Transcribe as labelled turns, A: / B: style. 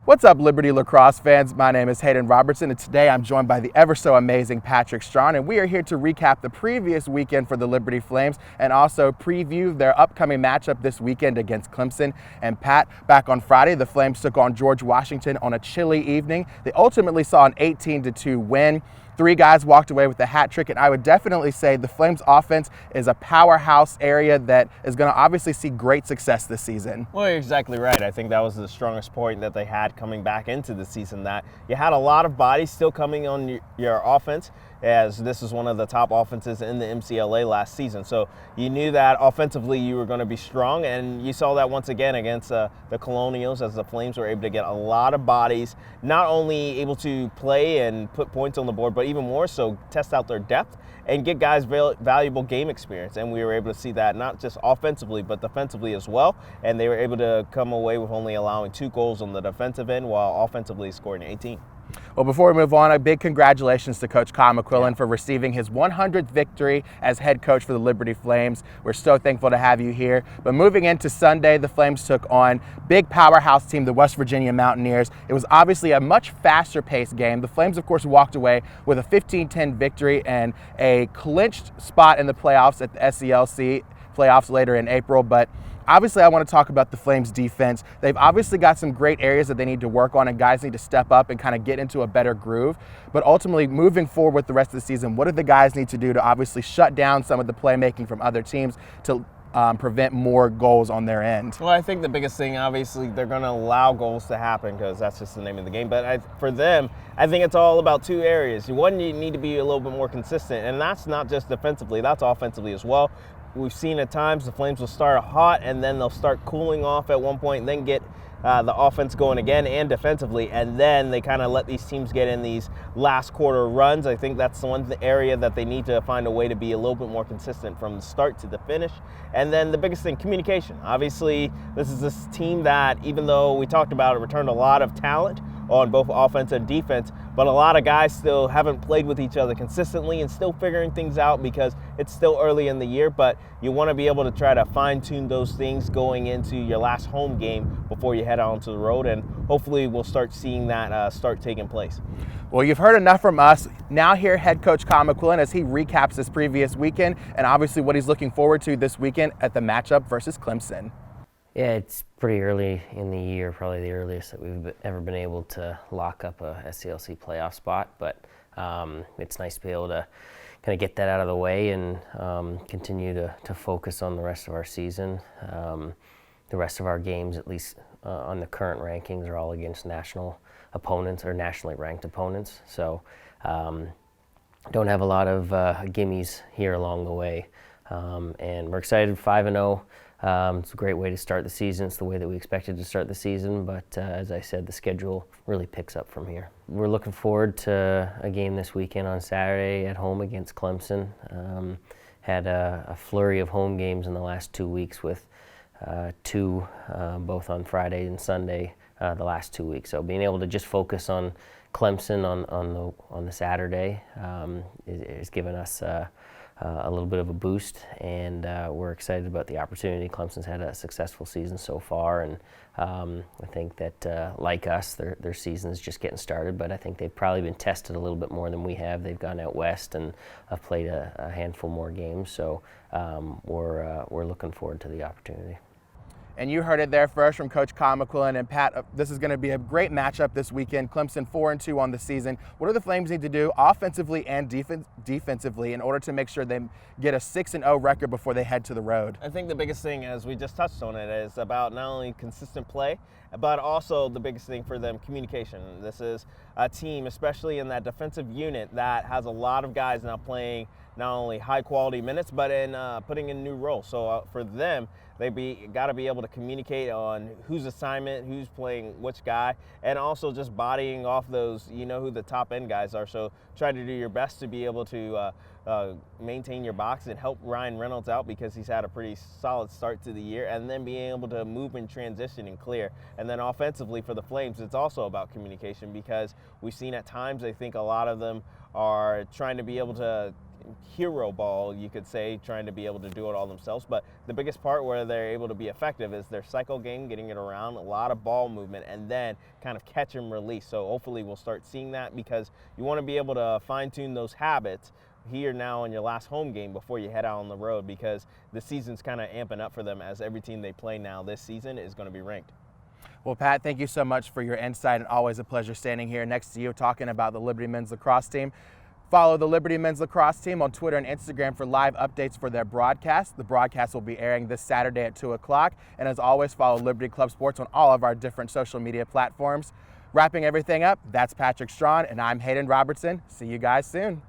A: What's up, Liberty Lacrosse fans? My name is Hayden Robertson, and today I'm joined by the ever so amazing Patrick Strawn, and we are here to recap the previous weekend for the Liberty Flames and also preview their upcoming matchup this weekend against Clemson. And Pat, back on Friday, the Flames took on George Washington on a chilly evening. They ultimately saw an 18-2 win. 3 guys walked away with a hat trick, and I would definitely say the Flames offense is a powerhouse area that is going to obviously see great success this season.
B: Well, you're exactly right. I think that was the strongest point that they had coming back into the season, that you had a lot of bodies still coming on your offense, as this is one of the top offenses in the MCLA last season. So you knew that offensively you were going to be strong, and you saw that once again against the Colonials, as the Flames were able to get a lot of bodies, not only able to play and put points on the board, but even more so test out their depth and get guys valuable game experience. And we were able to see that not just offensively but defensively as well, and they were able to come away with only allowing 2 goals on the defensive end while offensively scoring 18.
A: Well, before we move on, a big congratulations to Coach Kyle McQuillan for receiving his 100th victory as head coach for the Liberty Flames. We're so thankful to have you here. But moving into Sunday, the Flames took on big powerhouse team, the West Virginia Mountaineers. It was obviously a much faster paced game. The Flames, of course, walked away with a 15-10 victory and a clinched spot in the playoffs at the SELC playoffs later in April. But obviously, I want to talk about the Flames defense. They've obviously got some great areas that they need to work on, and guys need to step up and kind of get into a better groove. But ultimately, moving forward with the rest of the season, what do the guys need to do to obviously shut down some of the playmaking from other teams to prevent more goals on their end?
B: Well, I think the biggest thing, obviously, they're going to allow goals to happen because that's just the name of the game. But for them, I think it's all about 2 areas. One, you need to be a little bit more consistent, and that's not just defensively, that's offensively as well. We've seen at times the Flames will start hot and then they'll start cooling off at one point and then get the offense going again and defensively, and then they kind of let these teams get in these last quarter runs. I think that's the one area that they need to find a way to be a little bit more consistent from the start to the finish. And then the biggest thing, communication. Obviously, this is this team that, even though we talked about it, returned a lot of talent on both offense and defense, but a lot of guys still haven't played with each other consistently and still figuring things out because it's still early in the year. But you want to be able to try to fine-tune those things going into your last home game before you head out to the road, and hopefully we'll start seeing that start taking place.
A: Well, you've heard enough from us. Now hear head coach Kyle McQuillan as he recaps this previous weekend and obviously what he's looking forward to this weekend at the matchup versus Clemson.
C: Yeah, it's pretty early in the year, probably the earliest that we've ever been able to lock up a SCLC playoff spot, but it's nice to be able to kind of get that out of the way and continue to focus on the rest of our season. The rest of our games, at least on the current rankings, are all against national opponents or nationally ranked opponents, so don't have a lot of gimmies here along the way, and we're excited. 5-0. It's a great way to start the season. It's the way that we expected to start the season, but as I said, the schedule really picks up from here. We're looking forward to a game this weekend on Saturday at home against Clemson. Had a flurry of home games in the last 2 weeks with 2 both on Friday and Sunday the last 2 weeks. So being able to just focus on Clemson on the Saturday is giving us a little bit of a boost, and we're excited about the opportunity. Clemson's had a successful season so far, and I think that like us, their season is just getting started, but I think they've probably been tested a little bit more than we have. They've gone out west and have played a handful more games, so we're looking forward to the opportunity.
A: And you heard it there first from Coach Kyle McQuillan. And Pat, this is going to be a great matchup this weekend. Clemson 4-2 on the season. What do the Flames need to do offensively and defensively in order to make sure they get a 6-0 record before they head to the road?
B: I think the biggest thing, as we just touched on it, is about not only consistent play, but also the biggest thing for them, communication. This is a team, especially in that defensive unit, that has a lot of guys now playing not only high-quality minutes, but in putting in new roles. So for them, they got to be able to communicate on whose assignment, who's playing which guy, and also just bodying off those, you know, who the top end guys are. So try to do your best to be able to maintain your box and help Ryan Reynolds out because he's had a pretty solid start to the year, and then being able to move in transition and clear. And then offensively for the Flames, it's also about communication because we've seen at times, I think a lot of them are trying to be able to hero ball, you could say, trying to be able to do it all themselves. But the biggest part where they're able to be effective is their cycle game, getting it around, a lot of ball movement, and then kind of catch and release. So hopefully we'll start seeing that, because you want to be able to fine-tune those habits here now in your last home game before you head out on the road, because the season's kind of amping up for them, as every team they play now this season is going to be ranked.
A: Well, Pat, thank you so much for your insight, and always a pleasure standing here next to you talking about the Liberty men's lacrosse team. Follow the Liberty men's lacrosse team on Twitter and Instagram for live updates for their broadcast. The broadcast will be airing this Saturday at 2 o'clock. And as always, follow Liberty Club Sports on all of our different social media platforms. Wrapping everything up, that's Patrick Strawn, and I'm Hayden Robertson. See you guys soon.